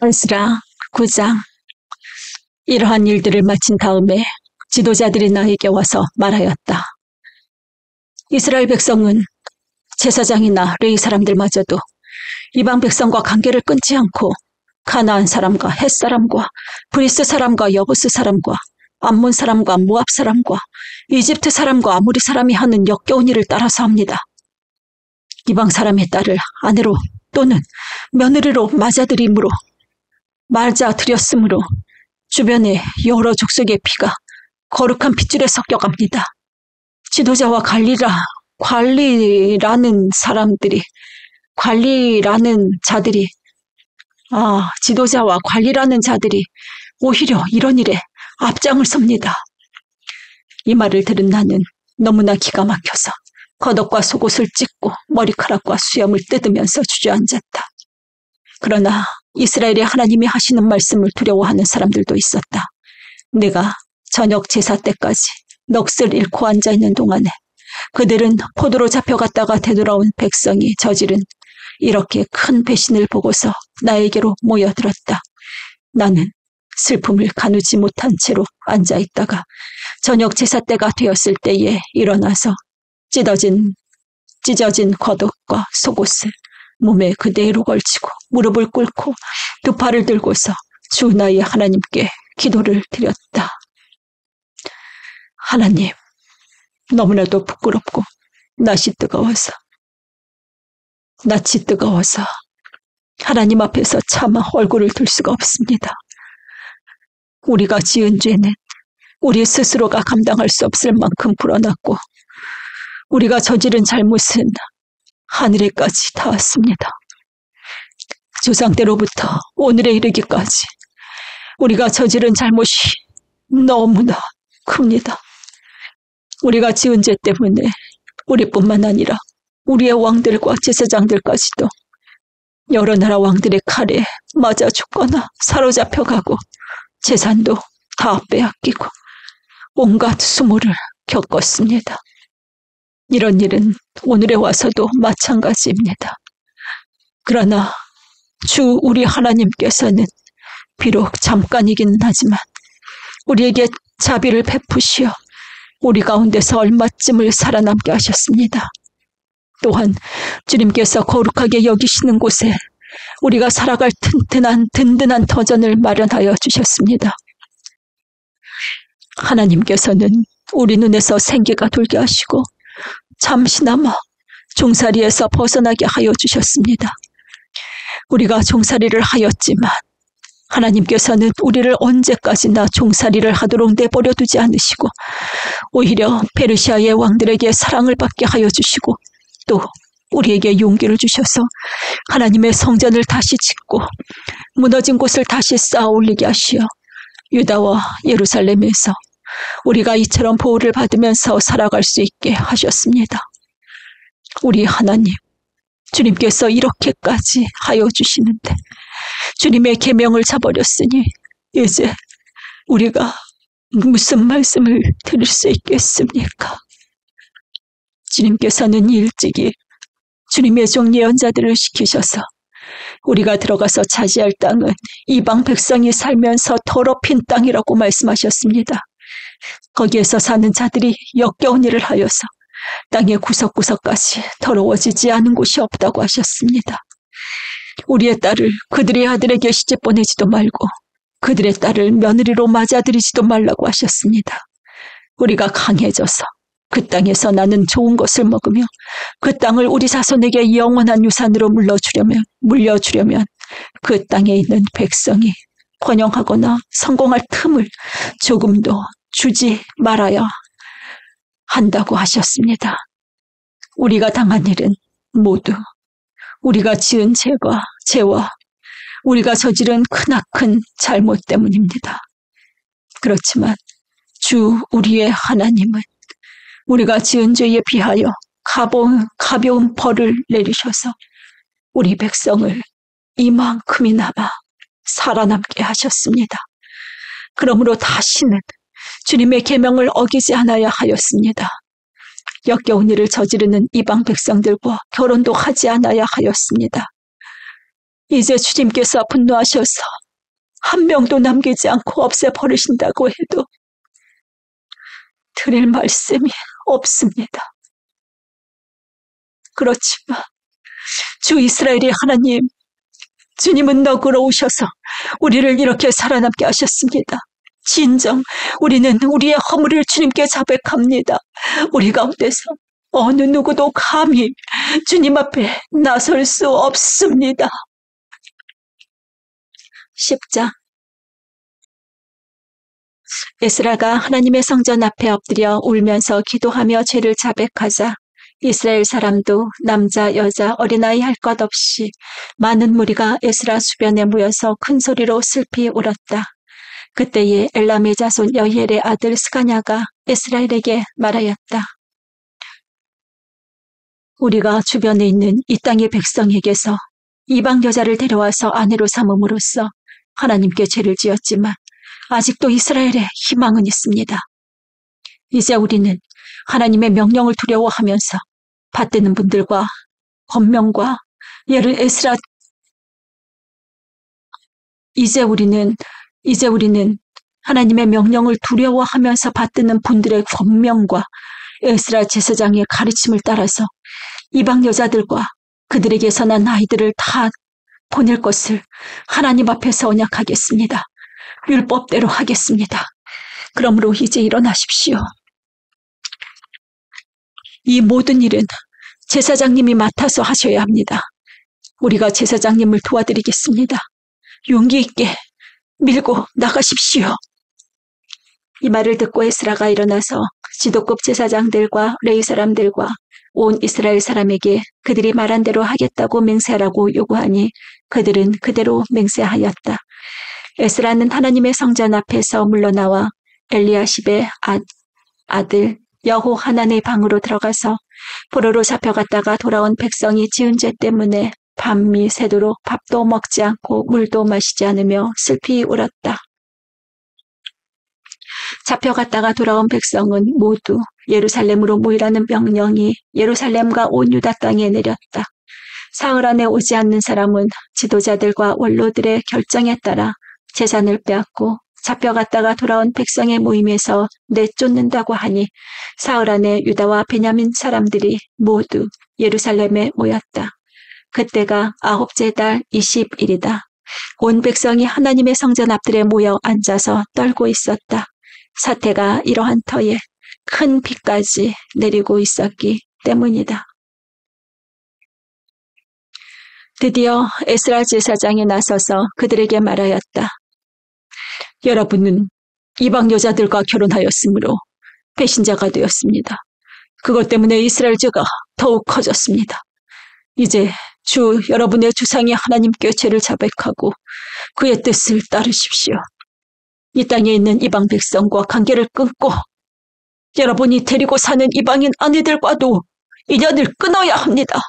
에스라 9장. 이러한 일들을 마친 다음에 지도자들이 나에게 와서 말하였다. 이스라엘 백성은 제사장이나 레위 사람들마저도 이방 백성과 관계를 끊지 않고 가나안 사람과 헷 사람과 브리스 사람과 여부스 사람과 암몬 사람과 모압 사람과 이집트 사람과 아모리 사람이 하는 역겨운 일을 따라서 합니다. 이방 사람의 딸을 아내로 또는 며느리로 맞아들였으므로 주변의 여러 족속의 피가 거룩한 핏줄에 섞여갑니다. 지도자와 관리라는 자들이 오히려 이런 일에 앞장을 섭니다. 이 말을 들은 나는 너무나 기가 막혀서 겉옷과 속옷을 찢고 머리카락과 수염을 뜯으면서 주저앉았다. 그러나 이스라엘의 하나님이 하시는 말씀을 두려워하는 사람들도 있었다. 내가 저녁 제사 때까지 넋을 잃고 앉아있는 동안에 그들은 포도로 잡혀갔다가 되돌아온 백성이 저지른 이렇게 큰 배신을 보고서 나에게로 모여들었다. 나는 슬픔을 가누지 못한 채로 앉아있다가 저녁 제사 때가 되었을 때에 일어나서 찢어진 겉옷과 속옷을 몸에 그대로 걸치고 무릎을 꿇고 두 팔을 들고서 주 나의 하나님께 기도를 드렸다. 하나님, 너무나도 부끄럽고 낯이 뜨거워서 하나님 앞에서 차마 얼굴을 들 수가 없습니다. 우리가 지은 죄는 우리 스스로가 감당할 수 없을 만큼 불어났고 우리가 저지른 잘못은 하늘에까지 닿았습니다. 조상 때로부터 오늘에 이르기까지 우리가 저지른 잘못이 너무나 큽니다. 우리가 지은 죄 때문에 우리뿐만 아니라 우리의 왕들과 제사장들까지도 여러 나라 왕들의 칼에 맞아 죽거나 사로잡혀가고 재산도 다 빼앗기고 온갖 수모를 겪었습니다. 이런 일은 오늘에 와서도 마찬가지입니다. 그러나 주 우리 하나님께서는 비록 잠깐이긴 하지만 우리에게 자비를 베푸시어 우리 가운데서 얼마쯤을 살아남게 하셨습니다. 또한 주님께서 거룩하게 여기시는 곳에 우리가 살아갈 든든한 터전을 마련하여 주셨습니다. 하나님께서는 우리 눈에서 생기가 돌게 하시고 잠시나마 종살이에서 벗어나게 하여 주셨습니다. 우리가 종살이를 하였지만 하나님께서는 우리를 언제까지나 종살이를 하도록 내버려 두지 않으시고 오히려 페르시아의 왕들에게 사랑을 받게 하여 주시고 또 우리에게 용기를 주셔서 하나님의 성전을 다시 짓고 무너진 곳을 다시 쌓아 올리게 하시어 유다와 예루살렘에서 우리가 이처럼 보호를 받으면서 살아갈 수 있게 하셨습니다. 우리 하나님, 주님께서 이렇게까지 하여 주시는데 주님의 계명을 저버렸으니 이제 우리가 무슨 말씀을 드릴 수 있겠습니까? 주님께서는 일찍이 주님의 종 예언자들을 시키셔서 우리가 들어가서 차지할 땅은 이방 백성이 살면서 더럽힌 땅이라고 말씀하셨습니다. 거기에서 사는 자들이 역겨운 일을 하여서 땅의 구석구석까지 더러워지지 않은 곳이 없다고 하셨습니다. 우리의 딸을 그들의 아들에게 시집 보내지도 말고 그들의 딸을 며느리로 맞아들이지도 말라고 하셨습니다. 우리가 강해져서 그 땅에서 나는 좋은 것을 먹으며 그 땅을 우리 자손에게 영원한 유산으로 물려주려면 그 땅에 있는 백성이 번영하거나 성공할 틈을 조금도 주지 말아야 한다고 하셨습니다. 우리가 당한 일은 모두 우리가 지은 죄와 우리가 저지른 크나큰 잘못 때문입니다. 그렇지만 주 우리의 하나님은 우리가 지은 죄에 비하여 가벼운 벌을 내리셔서 우리 백성을 이만큼이나마 살아남게 하셨습니다. 그러므로 다시는 주님의 계명을 어기지 않아야 하였습니다. 역겨운 일을 저지르는 이방 백성들과 결혼도 하지 않아야 하였습니다. 이제 주님께서 분노하셔서 한 명도 남기지 않고 없애버리신다고 해도 드릴 말씀이 없습니다. 그렇지만 주 이스라엘의 하나님, 주님은 너그러우셔서 우리를 이렇게 살아남게 하셨습니다. 진정 우리는 우리의 허물을 주님께 자백합니다. 우리 가운데서 어느 누구도 감히 주님 앞에 나설 수 없습니다. 10장. 에스라가 하나님의 성전 앞에 엎드려 울면서 기도하며 죄를 자백하자 이스라엘 사람도 남자, 여자, 어린아이 할 것 없이 많은 무리가 에스라 주변에 모여서 큰 소리로 슬피 울었다. 그때에 엘람의 자손 여히엘의 아들 스가냐가 에스라엘에게 말하였다. 우리가 주변에 있는 이 땅의 백성에게서 이방 여자를 데려와서 아내로 삼음으로써 하나님께 죄를 지었지만 아직도 이스라엘에 희망은 있습니다. 이제 우리는 하나님의 명령을 두려워하면서 받드는 분들과 권명과 예를 에스라 이제 우리는 하나님의 명령을 두려워하면서 받드는 분들의 권명과 에스라 제사장의 가르침을 따라서 이방 여자들과 그들에게서 난 아이들을 다 보낼 것을 하나님 앞에서 언약하겠습니다. 율법대로 하겠습니다. 그러므로 이제 일어나십시오. 이 모든 일은 제사장님이 맡아서 하셔야 합니다. 우리가 제사장님을 도와드리겠습니다. 용기 있게 밀고 나가십시오. 이 말을 듣고 에스라가 일어나서 지도급 제사장들과 레위 사람들과 온 이스라엘 사람에게 그들이 말한 대로 하겠다고 맹세하라고 요구하니 그들은 그대로 맹세하였다. 에스라는 하나님의 성전 앞에서 물러나와 엘리야십의 아들 여호하난의 방으로 들어가서 포로로 잡혀갔다가 돌아온 백성이 지은 죄 때문에 밤이 새도록 밥도 먹지 않고 물도 마시지 않으며 슬피 울었다. 잡혀갔다가 돌아온 백성은 모두 예루살렘으로 모이라는 명령이 예루살렘과 온 유다 땅에 내렸다. 사흘 안에 오지 않는 사람은 지도자들과 원로들의 결정에 따라 재산을 빼앗고 잡혀갔다가 돌아온 백성의 모임에서 내쫓는다고 하니 사흘 안에 유다와 베냐민 사람들이 모두 예루살렘에 모였다. 그때가 9째 달 20일이다. 온 백성이 하나님의 성전 앞들에 모여 앉아서 떨고 있었다. 사태가 이러한 터에 큰 비까지 내리고 있었기 때문이다. 드디어 에스라 제사장이 나서서 그들에게 말하였다. 여러분은 이방 여자들과 결혼하였으므로 배신자가 되었습니다. 그것 때문에 이스라엘 죄가 더욱 커졌습니다. 이제 주 여러분의 주상의 하나님께 죄를 자백하고 그의 뜻을 따르십시오. 이 땅에 있는 이방 백성과 관계를 끊고 여러분이 데리고 사는 이방인 아내들과도 인연을 끊어야 합니다.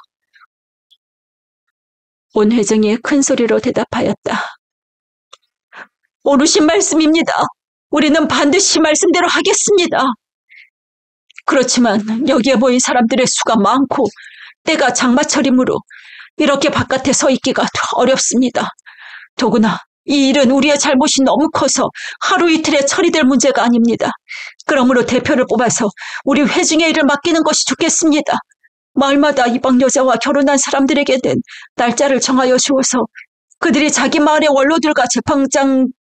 온 회중이 큰 소리로 대답하였다. 옳으신 말씀입니다. 우리는 반드시 말씀대로 하겠습니다. 그렇지만 여기에 모인 사람들의 수가 많고 때가 장마철이므로 이렇게 바깥에 서 있기가 어렵습니다. 더구나 이 일은 우리의 잘못이 너무 커서 하루 이틀에 처리될 문제가 아닙니다. 그러므로 대표를 뽑아서 우리 회중의 일을 맡기는 것이 좋겠습니다. 마을마다 이방 여자와 결혼한 사람들에게는 날짜를 정하여 주어서 그들이 자기 마을의 원로들과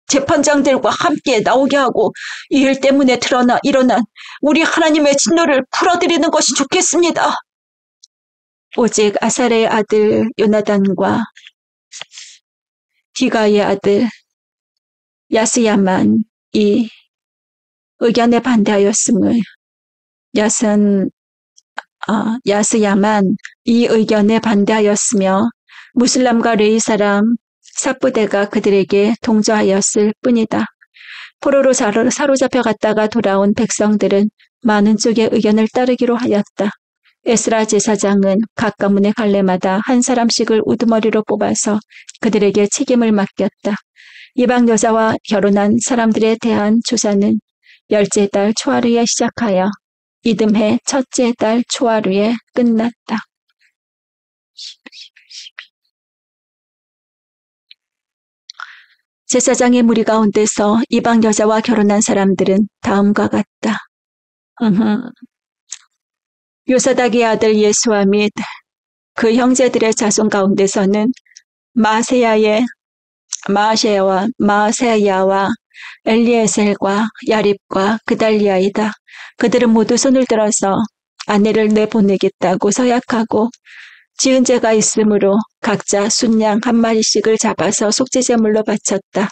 재판장들과 함께 나오게 하고 이 일 때문에 드러나 일어난 우리 하나님의 진노를 풀어드리는 것이 좋겠습니다. 오직 아살의 아들 요나단과 디가의 아들 야스야만 이 의견에 반대하였음을 야스야만 이 의견에 반대하였으며 무슬람과 레위 사람 삽부대가 그들에게 동조하였을 뿐이다. 포로로 사로잡혀갔다가 돌아온 백성들은 많은 쪽의 의견을 따르기로 하였다. 에스라 제사장은 각 가문의 갈래마다 한 사람씩을 우두머리로 뽑아서 그들에게 책임을 맡겼다. 이방 여자와 결혼한 사람들에 대한 조사는 10째 달 초하루에 시작하여 이듬해 첫째 달 초하루에 끝났다. 제사장의 무리 가운데서 이방 여자와 결혼한 사람들은 다음과 같다. 요사닥의 아들 예수와 및 그 형제들의 자손 가운데서는 마아세야와 엘리에셀과 야립과 그달리아이다. 그들은 모두 손을 들어서 아내를 내보내겠다고 서약하고 지은 죄가 있으므로 각자 순양 한 마리씩을 잡아서 속죄제물로 바쳤다.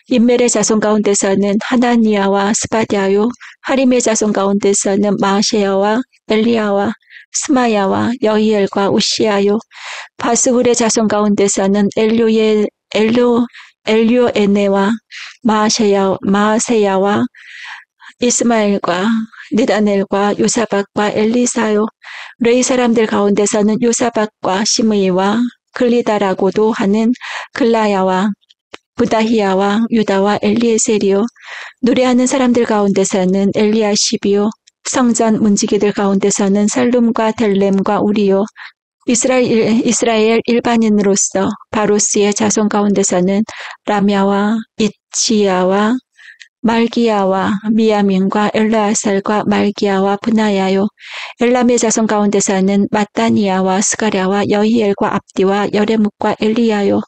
인멜의 자손 가운데서는 하나니아와 스바디아요, 하림의 자손 가운데서는 마아세야와 엘리야와 스마야와 여히엘과 우시아요, 바스훌의 자손 가운데서는 엘료에네와 마아세야와 이스마엘과 느다넬과 요사박과 엘리사요, 레이 사람들 가운데서는 요사박과 시므이와 글리다라고도 하는 글라야와 부다히야와 유다와 엘리에셀이요, 노래하는 사람들 가운데서는 엘리야십이요, 성전 문지기들 가운데서는 살룸과 델렘과 우리요, 이스라엘 일반인으로서 바로스의 자손 가운데서는 라мя와 이치야와 말기야와 미야민과 엘라살과 말기야와 브나야요, 엘람의 자손 가운데서는 마따니야와 스가랴와 여히엘과 압디와 여레묵과 엘리야요,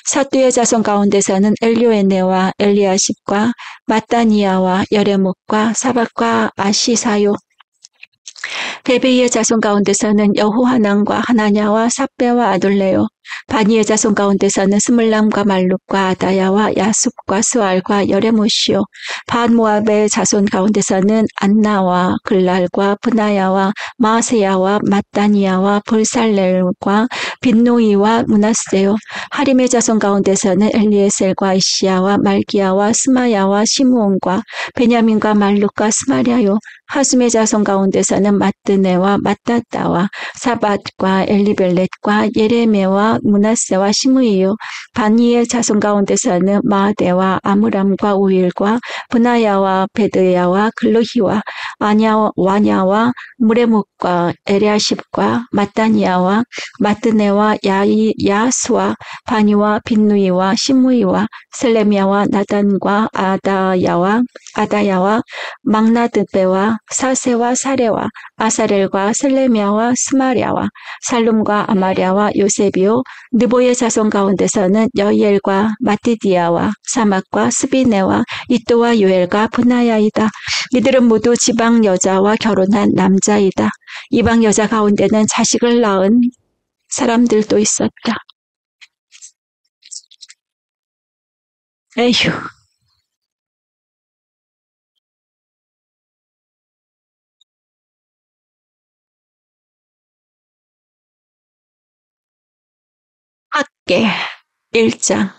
사두의 자손 가운데서는 엘료에네와 엘리야십과 마따니야와 여레묵과 사박과 아시사요, 베베이의 자손 가운데서는 여호하난과 하나냐와 삽배와 아둘레요, 바니의 자손 가운데서는 스물람과 말룩과 아다야와 야숲과 스알과 여레못이요, 반모압의 자손 가운데서는 안나와 글랄과 브나야와 마세야와 마따니야와 볼살렐과 빈노이와 문하세요, 하림의 자손 가운데서는 엘리에셀과 이시야와 말기야와 스마야와 시므온과 베냐민과 말룩과 스마랴요, 하숨의 자손 가운데서는 마뜨네와 마따따와 사밧과 엘리벨렛과 예레메와 문하세와 시므이요, 바니의 자손 가운데서는 마아데와 아므람과 우일과 브나야와 베드야와 글루히와 와냐와 무레묵과 에리아십과 마따니야와 마뜨네와 야스와 바니와 빈누이와 시므이와 셀레미야와 나단과 아다야와 막나드베와 사세와 사레와 아사렐과 셀레미야와 스마랴와 살룸과 아마랴와 요셉이요, 느보의 자손 가운데서는 여히엘과 마티디야와 사막과 스비네와 이또와 요엘과 브나야이다. 이들은 모두 지방 여자와 결혼한 남자이다. 이방 여자 가운데는 자식을 낳은 사람들도 있었다. 에휴. 학계 1장.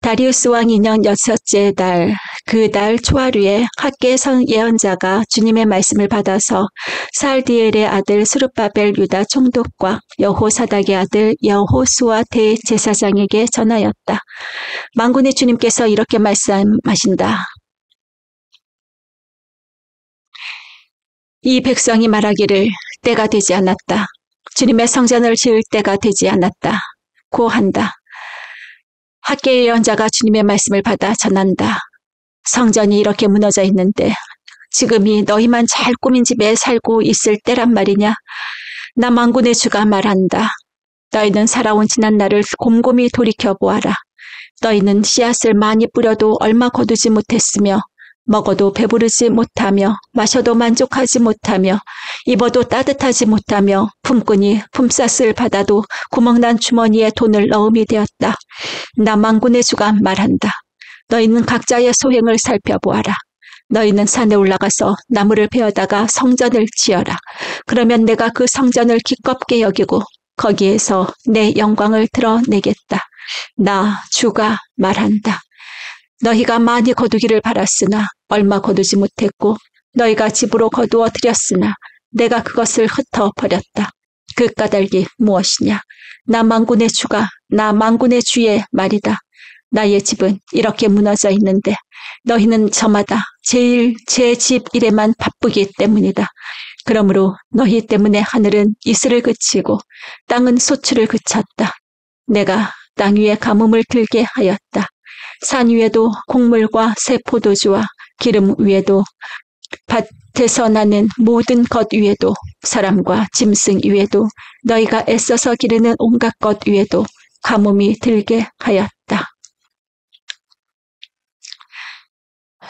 다리우스 왕 2년 6째 달, 그 달 초하루에 학계 예언자가 주님의 말씀을 받아서 살디엘의 아들 스룹바벨 유다 총독과 여호사닥의 아들 여호수아 대제사장에게 전하였다. 만군의 주님께서 이렇게 말씀하신다. 이 백성이 말하기를 때가 되지 않았다. 주님의 성전을 지을 때가 되지 않았다. 고 한다. 학계의 예언자가 주님의 말씀을 받아 전한다. 성전이 이렇게 무너져 있는데 지금이 너희만 잘 꾸민 집에 살고 있을 때란 말이냐? 나 만군의 주가 말한다. 너희는 살아온 지난 날을 곰곰이 돌이켜보아라. 너희는 씨앗을 많이 뿌려도 얼마 거두지 못했으며 먹어도 배부르지 못하며 마셔도 만족하지 못하며 입어도 따뜻하지 못하며 품꾼이 품삯을 받아도 구멍난 주머니에 돈을 넣음이 되었다. 나 만군의 주가 말한다. 너희는 각자의 소행을 살펴보아라. 너희는 산에 올라가서 나무를 베어다가 성전을 지어라. 그러면 내가 그 성전을 기껍게 여기고 거기에서 내 영광을 드러내겠다. 나 주가 말한다. 너희가 많이 거두기를 바랐으나 얼마 거두지 못했고 너희가 집으로 거두어 들였으나 내가 그것을 흩어버렸다. 그 까닭이 무엇이냐? 나 만군의 주의 말이다. 나의 집은 이렇게 무너져 있는데 너희는 저마다 제 집 일에만 바쁘기 때문이다. 그러므로 너희 때문에 하늘은 이슬을 그치고 땅은 소출을 그쳤다. 내가 땅 위에 가뭄을 들게 하였다. 산 위에도 곡물과 새 포도주와 기름 위에도 밭에서 나는 모든 것 위에도 사람과 짐승 위에도 너희가 애써서 기르는 온갖 것 위에도 가뭄이 들게 하였다.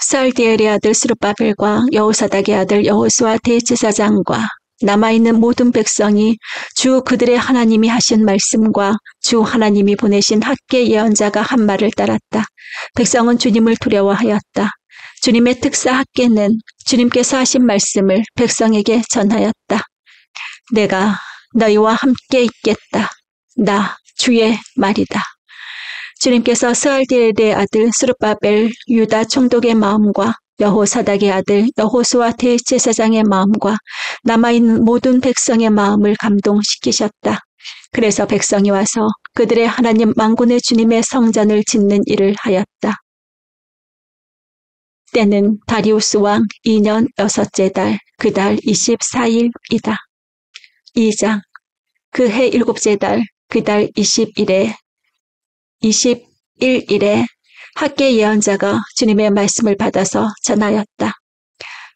스알디엘의 아들 스룹바벨과 여호사닥의 아들 여호수아 대제사장과 남아있는 모든 백성이 주 그들의 하나님이 하신 말씀과 주 하나님이 보내신 학개 예언자가 한 말을 따랐다. 백성은 주님을 두려워하였다. 주님의 특사 학개는 주님께서 하신 말씀을 백성에게 전하였다. 내가 너희와 함께 있겠다. 나 주의 말이다. 주님께서 스알디엘의 아들 스룹바벨 유다 총독의 마음과 여호사닥의 아들 여호수아 대제사장의 마음과 남아있는 모든 백성의 마음을 감동시키셨다. 그래서 백성이 와서 그들의 하나님 만군의 주님의 성전을 짓는 일을 하였다. 때는 다리우스 왕 2년 6째 달 그 달 24일이다. 2장 그 해 7째 달 그 달 21일에 학개 예언자가 주님의 말씀을 받아서 전하였다.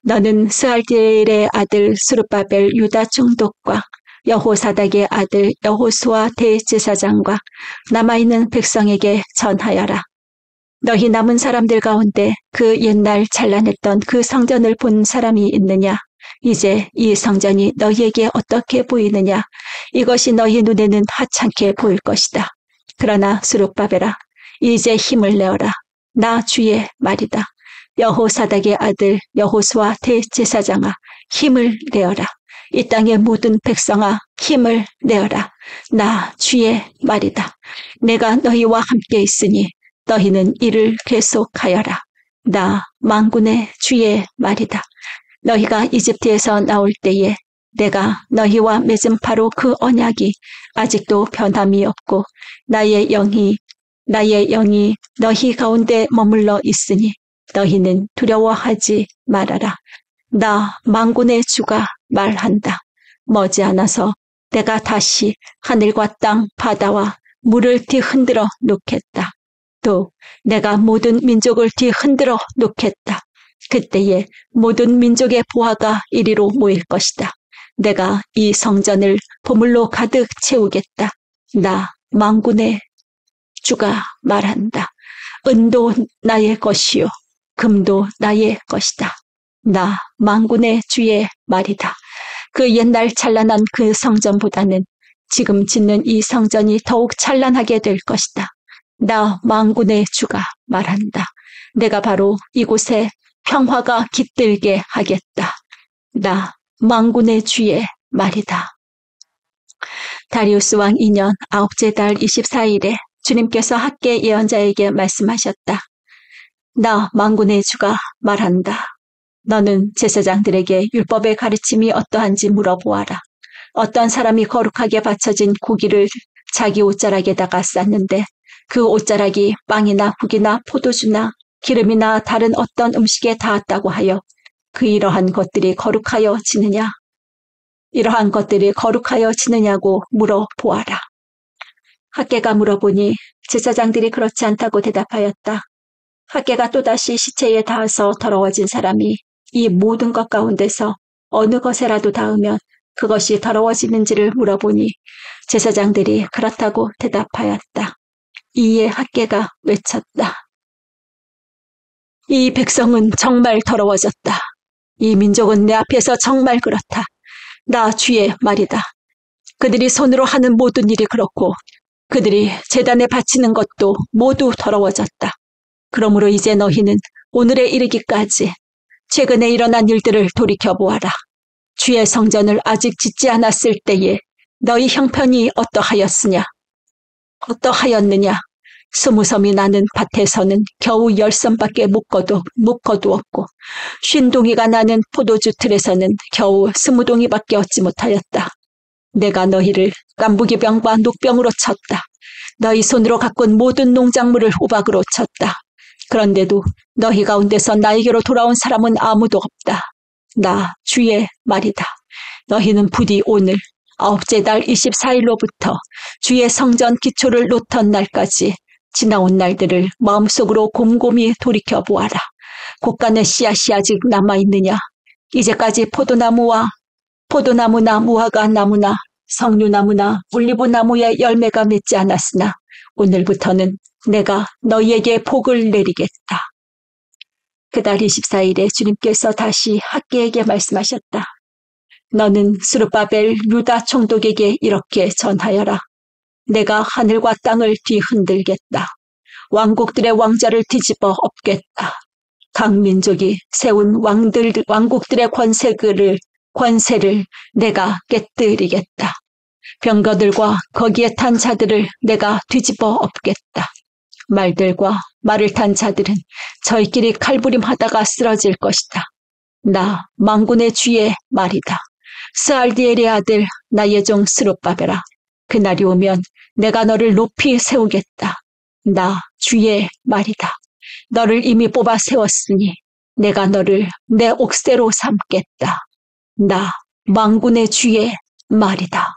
너는 스알디엘의 아들 스룹바벨 유다 총독과 여호사닥의 아들 여호수아 대제사장과 남아있는 백성에게 전하여라. 너희 남은 사람들 가운데 그 옛날 찬란했던 그 성전을 본 사람이 있느냐? 이제 이 성전이 너희에게 어떻게 보이느냐? 이것이 너희 눈에는 하찮게 보일 것이다. 그러나 스룹바벨아, 이제 힘을 내어라. 나 주의 말이다. 여호사닥의 아들 여호수아 대제사장아, 힘을 내어라. 이 땅의 모든 백성아, 힘을 내어라. 나 주의 말이다. 내가 너희와 함께 있으니 너희는 이를 계속하여라. 나 만군의 주의 말이다. 너희가 이집트에서 나올 때에 내가 너희와 맺은 바로 그 언약이 아직도 변함이 없고 나의 영이 너희 가운데 머물러 있으니 너희는 두려워하지 말아라. 나 만군의 주가 말한다. 머지않아서 내가 다시 하늘과 땅, 바다와 물을 뒤흔들어 놓겠다. 또 내가 모든 민족을 뒤흔들어 놓겠다. 그때에 모든 민족의 보화가 이리로 모일 것이다. 내가 이 성전을 보물로 가득 채우겠다. 나 만군의 주가 말한다. 은도 나의 것이요 금도 나의 것이다. 나 만군의 주의 말이다. 그 옛날 찬란한 그 성전보다는 지금 짓는 이 성전이 더욱 찬란하게 될 것이다. 나 만군의 주가 말한다. 내가 바로 이곳에 평화가 깃들게 하겠다. 나 만군의 주의 말이다. 다리우스 왕 2년 9째 달 24일에 주님께서 학개 예언자에게 말씀하셨다. 나 만군의 주가 말한다. 너는 제사장들에게 율법의 가르침이 어떠한지 물어보아라. 어떤 사람이 거룩하게 바쳐진 고기를 자기 옷자락에다가 쌌는데 그 옷자락이 빵이나 국이나 포도주나 기름이나 다른 어떤 음식에 닿았다고 하여 그 이러한 것들이 거룩하여 지느냐? 이러한 것들이 거룩하여 지느냐고 물어보아라. 학개가 물어보니 제사장들이 그렇지 않다고 대답하였다. 학개가 또다시 시체에 닿아서 더러워진 사람이 이 모든 것 가운데서 어느 것에라도 닿으면 그것이 더러워지는지를 물어보니 제사장들이 그렇다고 대답하였다. 이에 학개가 외쳤다. 이 백성은 정말 더러워졌다. 이 민족은 내 앞에서 정말 그렇다. 나 주의 말이다. 그들이 손으로 하는 모든 일이 그렇고 그들이 제단에 바치는 것도 모두 더러워졌다. 그러므로 이제 너희는 오늘에 이르기까지 최근에 일어난 일들을 돌이켜보아라. 주의 성전을 아직 짓지 않았을 때에 너희 형편이 어떠하였느냐? 20섬이 나는 밭에서는 겨우 10섬밖에 못 거두었고 50동이가 나는 포도주 틀에서는 겨우 20동이밖에 얻지 못하였다. 내가 너희를 깐부기병과 녹병으로 쳤다. 너희 손으로 가꾼 모든 농작물을 호박으로 쳤다. 그런데도 너희 가운데서 나에게로 돌아온 사람은 아무도 없다. 나 주의 말이다. 너희는 부디 오늘 아홉째 달 24일로부터 주의 성전 기초를 놓던 날까지 지나온 날들을 마음속으로 곰곰이 돌이켜보아라. 곳간의 씨앗이 아직 남아있느냐? 이제까지 포도나무나 무화과 나무나 석류나무나 올리브 나무의 열매가 맺지 않았으나 오늘부터는 내가 너희에게 복을 내리겠다. 그달 24일에 주님께서 다시 학개에게 말씀하셨다. 너는 스룹바벨 유다 총독에게 이렇게 전하여라. 내가 하늘과 땅을 뒤흔들겠다. 왕국들의 왕자를 뒤집어 엎겠다. 각 민족이 세운 왕국들의 권세를 내가 깨뜨리겠다. 병거들과 거기에 탄 자들을 내가 뒤집어 엎겠다. 말들과 말을 탄 자들은 저희끼리 칼부림하다가 쓰러질 것이다. 나 만군의 주의 말이다. 스알디엘의 아들 나의 종 스룹바벨아, 그날이 오면 내가 너를 높이 세우겠다. 나 주의 말이다. 너를 이미 뽑아 세웠으니 내가 너를 내 옥새로 삼겠다. 나 만군의 주의 말이다.